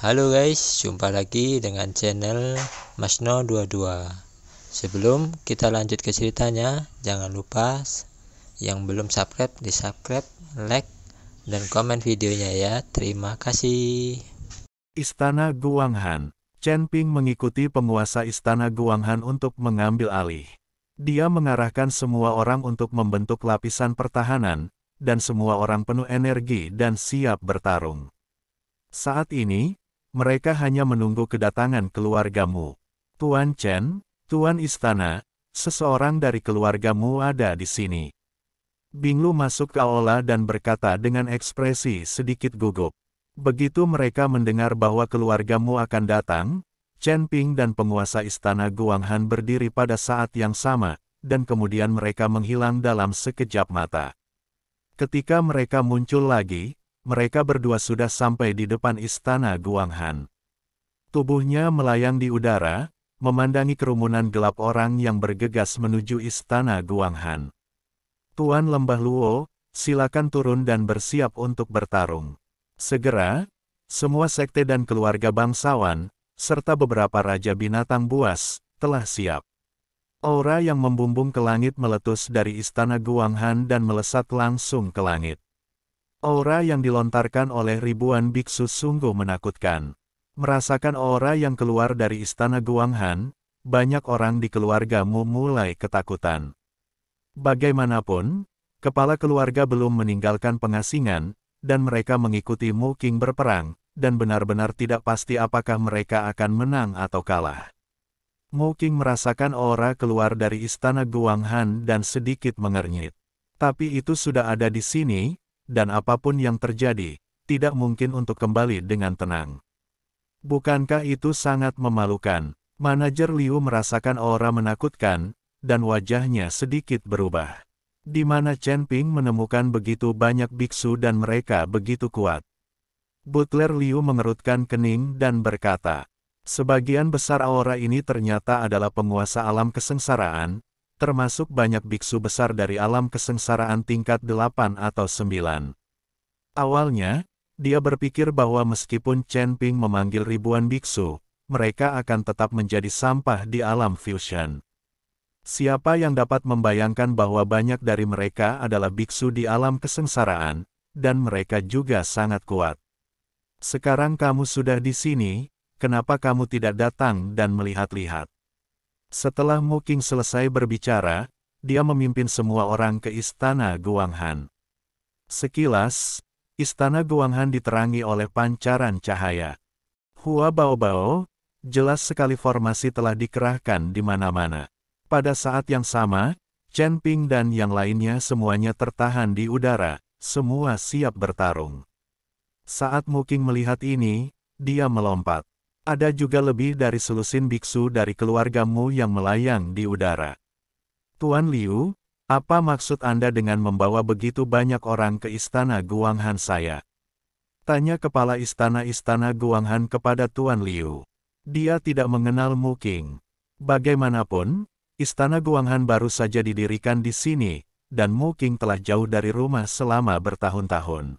Halo guys, jumpa lagi dengan channel Masno22. Sebelum kita lanjut ke ceritanya, jangan lupa yang belum subscribe di subscribe, like, dan komen videonya ya. Terima kasih. Istana Guanghan. Chen Ping mengikuti penguasa Istana Guanghan untuk mengambil alih. Dia mengarahkan semua orang untuk membentuk lapisan pertahanan, dan semua orang penuh energi dan siap bertarung. Saat ini, mereka hanya menunggu kedatangan keluargamu. Tuan Chen, Tuan Istana, seseorang dari keluargamu ada di sini. Binglu masuk ke aula dan berkata dengan ekspresi sedikit gugup. Begitu mereka mendengar bahwa keluargamu akan datang, Chen Ping dan penguasa Istana Guanghan berdiri pada saat yang sama, dan kemudian mereka menghilang dalam sekejap mata. Ketika mereka muncul lagi, mereka berdua sudah sampai di depan Istana Guanghan. Tubuhnya melayang di udara, memandangi kerumunan gelap orang yang bergegas menuju Istana Guanghan. Tuan Lembah Luo, silakan turun dan bersiap untuk bertarung. Segera, semua sekte dan keluarga bangsawan, serta beberapa raja binatang buas, telah siap. Aura yang membumbung ke langit meletus dari Istana Guanghan dan melesat langsung ke langit. Aura yang dilontarkan oleh ribuan biksu sungguh menakutkan. Merasakan aura yang keluar dari Istana Guanghan, banyak orang di keluargamu mulai ketakutan. Bagaimanapun, kepala keluarga belum meninggalkan pengasingan, dan mereka mengikuti Mu Qing berperang, dan benar-benar tidak pasti apakah mereka akan menang atau kalah. Mu Qing merasakan aura keluar dari Istana Guanghan dan sedikit mengernyit. Tapi itu sudah ada di sini, dan apapun yang terjadi, tidak mungkin untuk kembali dengan tenang. Bukankah itu sangat memalukan? Manajer Liu merasakan aura menakutkan, dan wajahnya sedikit berubah. Di mana Chen Ping menemukan begitu banyak biksu dan mereka begitu kuat. Butler Liu mengerutkan kening dan berkata, sebagian besar aura ini ternyata adalah penguasa alam kesengsaraan, termasuk banyak biksu besar dari alam kesengsaraan tingkat 8 atau 9. Awalnya, dia berpikir bahwa meskipun Chen Ping memanggil ribuan biksu, mereka akan tetap menjadi sampah di alam fusion. Siapa yang dapat membayangkan bahwa banyak dari mereka adalah biksu di alam kesengsaraan, dan mereka juga sangat kuat. Sekarang kamu sudah di sini, kenapa kamu tidak datang dan melihat-lihat? Setelah Mu Qing selesai berbicara, dia memimpin semua orang ke Istana Guanghan. Sekilas, Istana Guanghan diterangi oleh pancaran cahaya. Hua Baobao, jelas sekali formasi telah dikerahkan di mana-mana. Pada saat yang sama, Chen Ping dan yang lainnya semuanya tertahan di udara, semua siap bertarung. Saat Mu Qing melihat ini, dia melompat. Ada juga lebih dari selusin biksu dari keluargamu yang melayang di udara. Tuan Liu, apa maksud Anda dengan membawa begitu banyak orang ke Istana Guanghan saya? Tanya kepala istana Guanghan kepada Tuan Liu. Dia tidak mengenal Mu Qing. Bagaimanapun, Istana Guanghan baru saja didirikan di sini, dan Mu Qing telah jauh dari rumah selama bertahun-tahun.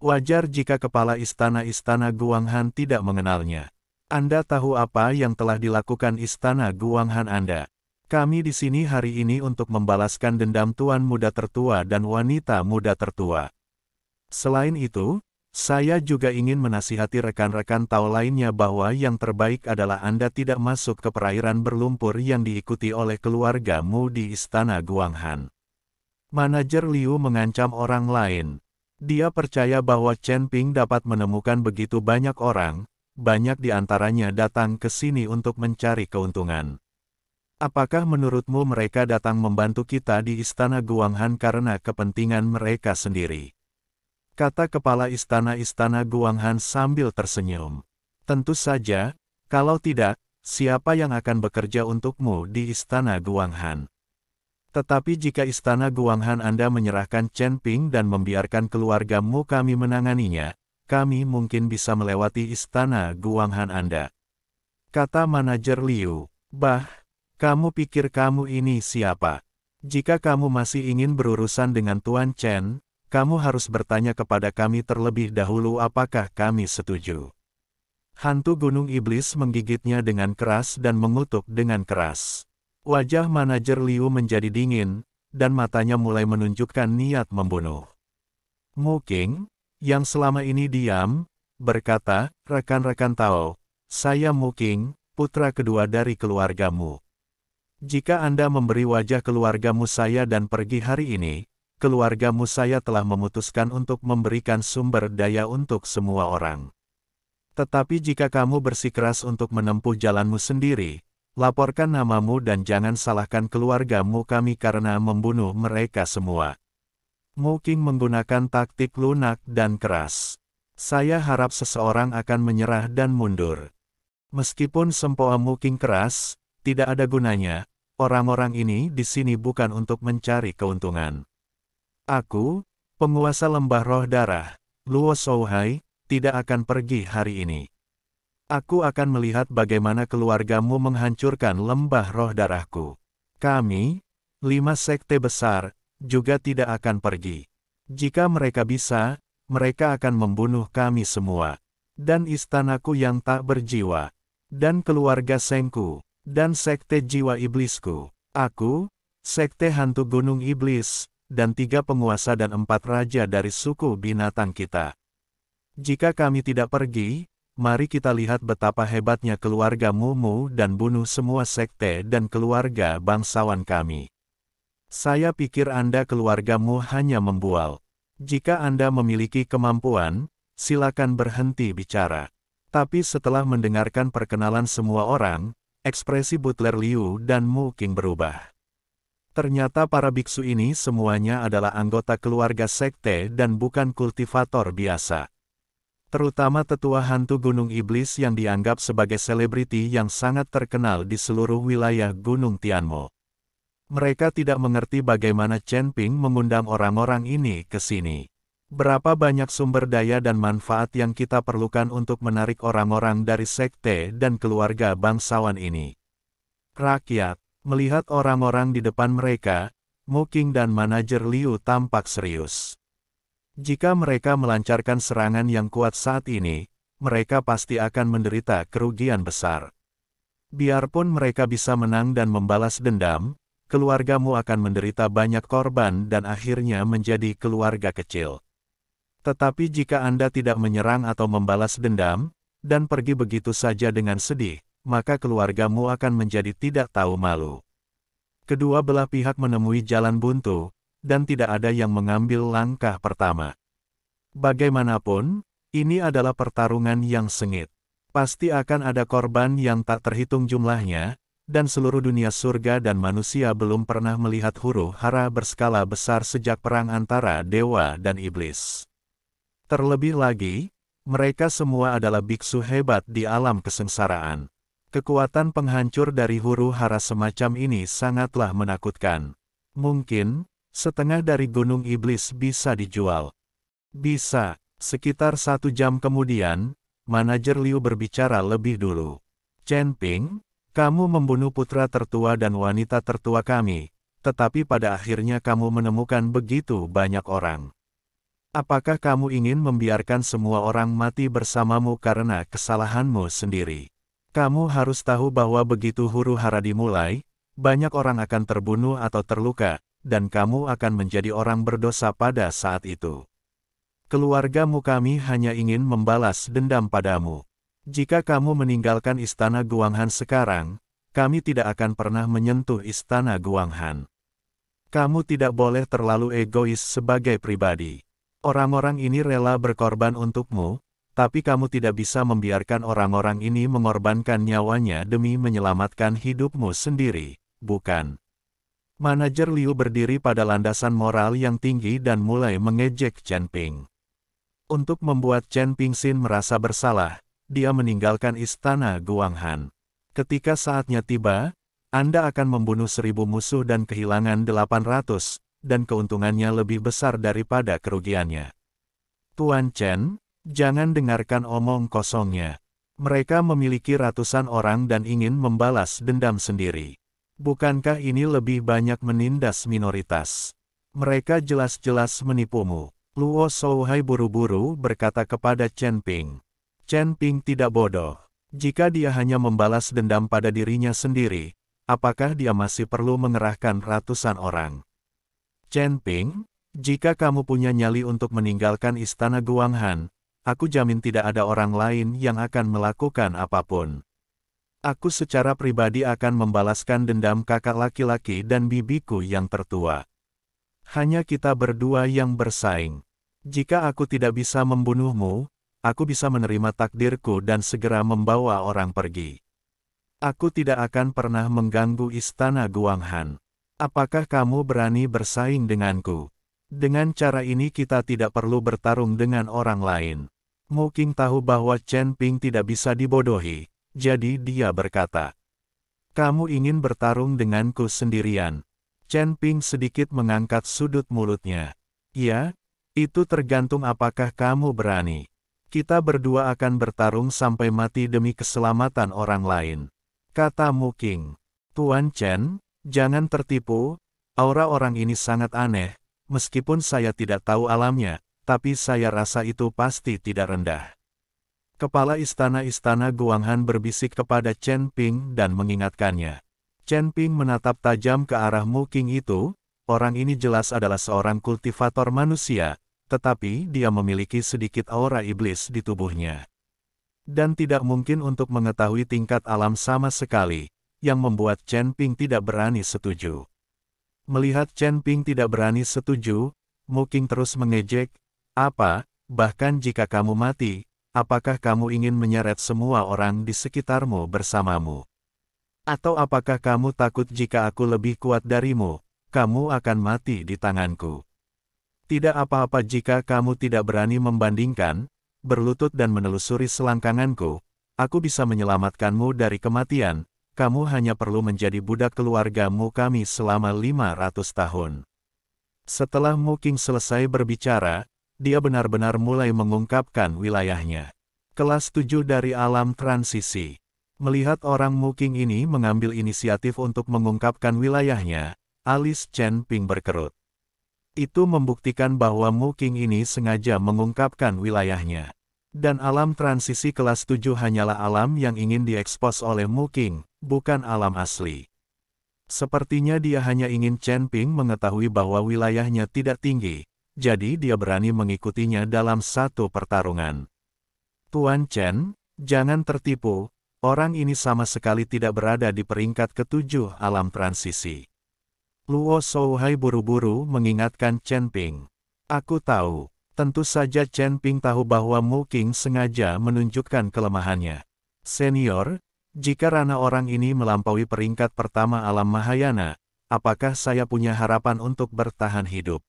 Wajar jika kepala istana Guanghan tidak mengenalnya. Anda tahu apa yang telah dilakukan Istana Guanghan Anda? Kami di sini hari ini untuk membalaskan dendam tuan muda tertua dan wanita muda tertua. Selain itu, saya juga ingin menasihati rekan-rekan Tao lainnya bahwa yang terbaik adalah Anda tidak masuk ke perairan berlumpur yang diikuti oleh keluargamu di Istana Guanghan. Manajer Liu mengancam orang lain. Dia percaya bahwa Chen Ping dapat menemukan begitu banyak orang, banyak di antaranya datang ke sini untuk mencari keuntungan. Apakah menurutmu mereka datang membantu kita di Istana Guanghan karena kepentingan mereka sendiri? Kata kepala istana Guanghan sambil tersenyum. Tentu saja, kalau tidak, siapa yang akan bekerja untukmu di Istana Guanghan? Tetapi jika Istana Guanghan Anda menyerahkan Chen Ping dan membiarkan keluargamu kami menanganinya, kami mungkin bisa melewati Istana Guanghan Anda. Kata manajer Liu, bah, kamu pikir kamu ini siapa? Jika kamu masih ingin berurusan dengan Tuan Chen, kamu harus bertanya kepada kami terlebih dahulu apakah kami setuju. Hantu gunung iblis menggigitnya dengan keras dan mengutuk dengan keras. Wajah manajer Liu menjadi dingin, dan matanya mulai menunjukkan niat membunuh. Mu Qing, yang selama ini diam, berkata, "Rekan-rekan Tao, saya Mu Qing, putra kedua dari keluargamu. Jika Anda memberi wajah keluargamu saya dan pergi hari ini, keluargamu saya telah memutuskan untuk memberikan sumber daya untuk semua orang. Tetapi jika kamu bersikeras untuk menempuh jalanmu sendiri, laporkan namamu dan jangan salahkan keluargamu kami karena membunuh mereka semua." Mu Qing menggunakan taktik lunak dan keras. Saya harap seseorang akan menyerah dan mundur. Meskipun sempoa Mu Qing keras, tidak ada gunanya. Orang-orang ini di sini bukan untuk mencari keuntungan. Aku, penguasa lembah roh darah, Luo Shouhai, tidak akan pergi hari ini. Aku akan melihat bagaimana keluargamu menghancurkan lembah roh darahku. Kami, 5 sekte besar, juga tidak akan pergi. Jika mereka bisa, mereka akan membunuh kami semua. Dan istanaku yang tak berjiwa. Dan keluarga Sengku. Dan sekte jiwa iblisku. Aku, sekte hantu gunung iblis, dan 3 penguasa dan 4 raja dari suku binatang kita. Jika kami tidak pergi, mari kita lihat betapa hebatnya keluarga Mumu dan bunuh semua sekte dan keluarga bangsawan kami. Saya pikir Anda keluargamu hanya membual. Jika Anda memiliki kemampuan, silakan berhenti bicara. Tapi setelah mendengarkan perkenalan semua orang, ekspresi Butler Liu dan Mu Qing berubah. Ternyata para biksu ini semuanya adalah anggota keluarga sekte dan bukan kultivator biasa. Terutama tetua hantu gunung iblis yang dianggap sebagai selebriti yang sangat terkenal di seluruh wilayah Gunung Tianmo. Mereka tidak mengerti bagaimana Chen Ping mengundang orang-orang ini ke sini. Berapa banyak sumber daya dan manfaat yang kita perlukan untuk menarik orang-orang dari sekte dan keluarga bangsawan ini. Rakyat, melihat orang-orang di depan mereka, Mu Qing dan manajer Liu tampak serius. Jika mereka melancarkan serangan yang kuat saat ini, mereka pasti akan menderita kerugian besar. Biarpun mereka bisa menang dan membalas dendam, keluargamu akan menderita banyak korban dan akhirnya menjadi keluarga kecil. Tetapi jika Anda tidak menyerang atau membalas dendam, dan pergi begitu saja dengan sedih, maka keluargamu akan menjadi tidak tahu malu. Kedua belah pihak menemui jalan buntu, dan tidak ada yang mengambil langkah pertama. Bagaimanapun, ini adalah pertarungan yang sengit. Pasti akan ada korban yang tak terhitung jumlahnya, dan seluruh dunia surga dan manusia belum pernah melihat huru-hara berskala besar sejak perang antara dewa dan iblis. Terlebih lagi, mereka semua adalah biksu hebat di alam kesengsaraan. Kekuatan penghancur dari huru-hara semacam ini sangatlah menakutkan. Mungkin, setengah dari gunung iblis bisa dijual. Bisa. Sekitar 1 jam kemudian, manajer Liu berbicara lebih dulu. Chen Ping, kamu membunuh putra tertua dan wanita tertua kami, tetapi pada akhirnya kamu menemukan begitu banyak orang. Apakah kamu ingin membiarkan semua orang mati bersamamu karena kesalahanmu sendiri? Kamu harus tahu bahwa begitu huru-hara dimulai, banyak orang akan terbunuh atau terluka, dan kamu akan menjadi orang berdosa pada saat itu. Keluargamu kami hanya ingin membalas dendam padamu. Jika kamu meninggalkan istana Guanghan sekarang, kami tidak akan pernah menyentuh istana Guanghan. Kamu tidak boleh terlalu egois sebagai pribadi. Orang-orang ini rela berkorban untukmu, tapi kamu tidak bisa membiarkan orang-orang ini mengorbankan nyawanya demi menyelamatkan hidupmu sendiri, bukan? Manajer Liu berdiri pada landasan moral yang tinggi dan mulai mengejek Chen Ping. Untuk membuat Chen Pingxin merasa bersalah, dia meninggalkan istana Guanghan. Ketika saatnya tiba, Anda akan membunuh 1000 musuh dan kehilangan 800, dan keuntungannya lebih besar daripada kerugiannya. Tuan Chen, jangan dengarkan omong kosongnya. Mereka memiliki ratusan orang dan ingin membalas dendam sendiri. Bukankah ini lebih banyak menindas minoritas? Mereka jelas-jelas menipumu. Luo Shouhai buru-buru berkata kepada Chen Ping. Chen Ping tidak bodoh. Jika dia hanya membalas dendam pada dirinya sendiri, apakah dia masih perlu mengerahkan ratusan orang? Chen Ping, jika kamu punya nyali untuk meninggalkan istana Guanghan, aku jamin tidak ada orang lain yang akan melakukan apapun. Aku secara pribadi akan membalaskan dendam kakak laki-laki dan bibiku yang tertua. Hanya kita berdua yang bersaing. Jika aku tidak bisa membunuhmu, aku bisa menerima takdirku dan segera membawa orang pergi. Aku tidak akan pernah mengganggu istana Guanghan. Apakah kamu berani bersaing denganku? Dengan cara ini kita tidak perlu bertarung dengan orang lain. Mu Qing tahu bahwa Chen Ping tidak bisa dibodohi. Jadi dia berkata, "Kamu ingin bertarung denganku sendirian?" Chen Ping sedikit mengangkat sudut mulutnya. "Ya, itu tergantung apakah kamu berani. Kita berdua akan bertarung sampai mati demi keselamatan orang lain," kata Mu Qing. "Tuan Chen, jangan tertipu, aura orang ini sangat aneh, meskipun saya tidak tahu alamnya, tapi saya rasa itu pasti tidak rendah." Kepala istana Guanghan berbisik kepada Chen Ping dan mengingatkannya. Chen Ping menatap tajam ke arah Mu Qing itu, orang ini jelas adalah seorang kultivator manusia, tetapi dia memiliki sedikit aura iblis di tubuhnya. Dan tidak mungkin untuk mengetahui tingkat alam sama sekali, yang membuat Chen Ping tidak berani setuju. Melihat Chen Ping tidak berani setuju, Mu Qing terus mengejek, "Apa, bahkan jika kamu mati, apakah kamu ingin menyeret semua orang di sekitarmu bersamamu? Atau apakah kamu takut jika aku lebih kuat darimu, kamu akan mati di tanganku? Tidak apa-apa jika kamu tidak berani membandingkan, berlutut dan menelusuri selangkanganku, aku bisa menyelamatkanmu dari kematian, kamu hanya perlu menjadi budak keluargamu kami selama 500 tahun. Setelah Mu Qing selesai berbicara, dia benar-benar mulai mengungkapkan wilayahnya. Kelas 7 dari alam transisi. Melihat orang Mu Qing ini mengambil inisiatif untuk mengungkapkan wilayahnya, alis Chen Ping berkerut. Itu membuktikan bahwa Mu Qing ini sengaja mengungkapkan wilayahnya. Dan alam transisi kelas 7 hanyalah alam yang ingin diekspos oleh Mu Qing, bukan alam asli. Sepertinya dia hanya ingin Chen Ping mengetahui bahwa wilayahnya tidak tinggi, jadi dia berani mengikutinya dalam satu pertarungan. Tuan Chen, jangan tertipu, orang ini sama sekali tidak berada di peringkat ke-7 alam transisi. Luo Shouhai buru-buru mengingatkan Chen Ping. Aku tahu, tentu saja Chen Ping tahu bahwa Mu Qing sengaja menunjukkan kelemahannya. Senior, jika ranah orang ini melampaui peringkat pertama alam Mahayana, apakah saya punya harapan untuk bertahan hidup?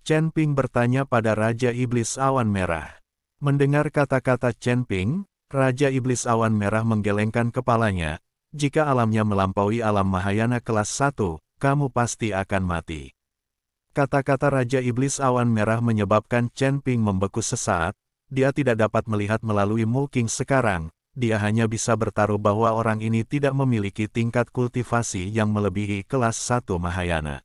Chen Ping bertanya pada Raja Iblis Awan Merah. Mendengar kata-kata Chen Ping, Raja Iblis Awan Merah menggelengkan kepalanya. Jika alamnya melampaui alam Mahayana kelas 1, kamu pasti akan mati. Kata-kata Raja Iblis Awan Merah menyebabkan Chen Ping membeku sesaat. Dia tidak dapat melihat melalui Mu Qing sekarang. Dia hanya bisa bertaruh bahwa orang ini tidak memiliki tingkat kultivasi yang melebihi kelas 1 Mahayana.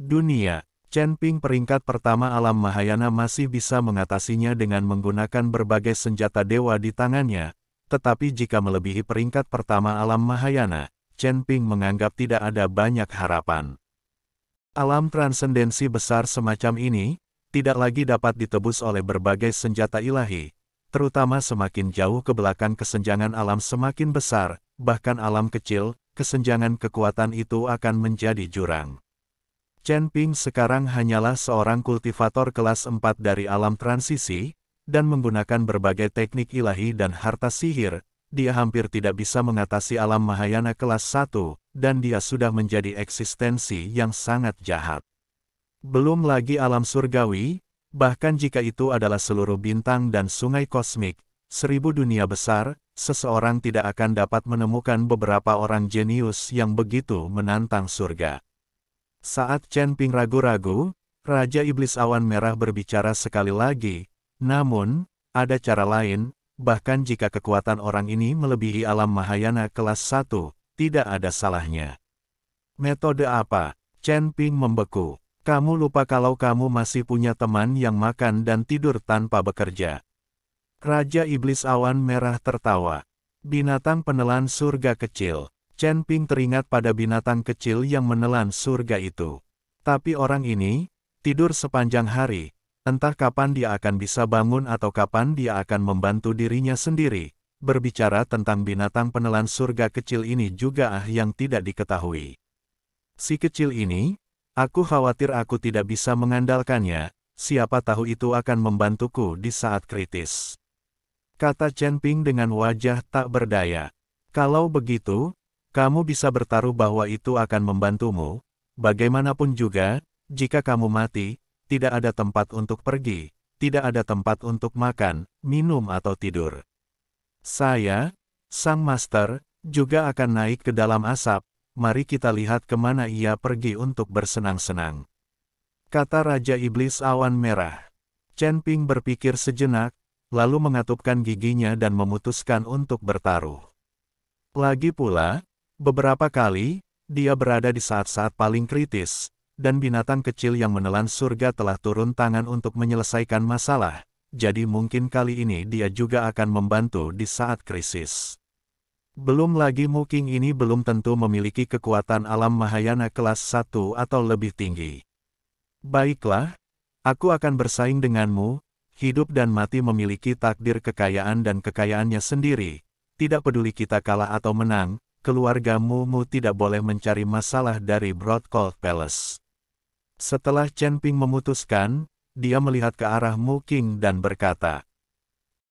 Dunia. Chen Ping peringkat pertama alam Mahayana masih bisa mengatasinya dengan menggunakan berbagai senjata dewa di tangannya, tetapi jika melebihi peringkat pertama alam Mahayana, Chen Ping menganggap tidak ada banyak harapan. Alam transendensi besar semacam ini, tidak lagi dapat ditebus oleh berbagai senjata ilahi, terutama semakin jauh ke belakang kesenjangan alam semakin besar, bahkan alam kecil, kesenjangan kekuatan itu akan menjadi jurang. Chen Ping sekarang hanyalah seorang kultivator kelas 4 dari alam transisi, dan menggunakan berbagai teknik ilahi dan harta sihir, dia hampir tidak bisa mengatasi alam Mahayana kelas 1, dan dia sudah menjadi eksistensi yang sangat jahat. Belum lagi alam surgawi, bahkan jika itu adalah seluruh bintang dan sungai kosmik, 1000 dunia besar, seseorang tidak akan dapat menemukan beberapa orang jenius yang begitu menantang surga. Saat Chen Ping ragu-ragu, Raja Iblis Awan Merah berbicara sekali lagi, namun, ada cara lain, bahkan jika kekuatan orang ini melebihi alam Mahayana kelas 1, tidak ada salahnya. Metode apa? Chen Ping membeku. Kamu lupa kalau kamu masih punya teman yang makan dan tidur tanpa bekerja. Raja Iblis Awan Merah tertawa. Binatang penelan surga kecil. Chen Ping teringat pada binatang kecil yang menelan surga itu. Tapi orang ini, tidur sepanjang hari, entah kapan dia akan bisa bangun atau kapan dia akan membantu dirinya sendiri. Berbicara tentang binatang penelan surga kecil ini juga yang tidak diketahui. Si kecil ini, aku khawatir aku tidak bisa mengandalkannya, siapa tahu itu akan membantuku di saat kritis. Kata Chen Ping dengan wajah tak berdaya. Kalau begitu, kamu bisa bertaruh bahwa itu akan membantumu. Bagaimanapun juga, jika kamu mati, tidak ada tempat untuk pergi, tidak ada tempat untuk makan, minum atau tidur. Saya, Sang Master, juga akan naik ke dalam asap, mari kita lihat kemana ia pergi untuk bersenang-senang. Kata Raja Iblis Awan Merah. Chen Ping berpikir sejenak, lalu mengatupkan giginya dan memutuskan untuk bertaruh. Lagi pula, beberapa kali, dia berada di saat-saat paling kritis, dan binatang kecil yang menelan surga telah turun tangan untuk menyelesaikan masalah, jadi mungkin kali ini dia juga akan membantu di saat krisis. Belum lagi Mu Qing ini belum tentu memiliki kekuatan alam Mahayana kelas 1 atau lebih tinggi. Baiklah, aku akan bersaing denganmu. Hidup dan mati memiliki takdir kekayaan dan kekayaannya sendiri. Tidak peduli kita kalah atau menang, keluargamu tidak boleh mencari masalah dari Broadcloth Palace. Setelah Chen Ping memutuskan, dia melihat ke arah Mu Qing dan berkata,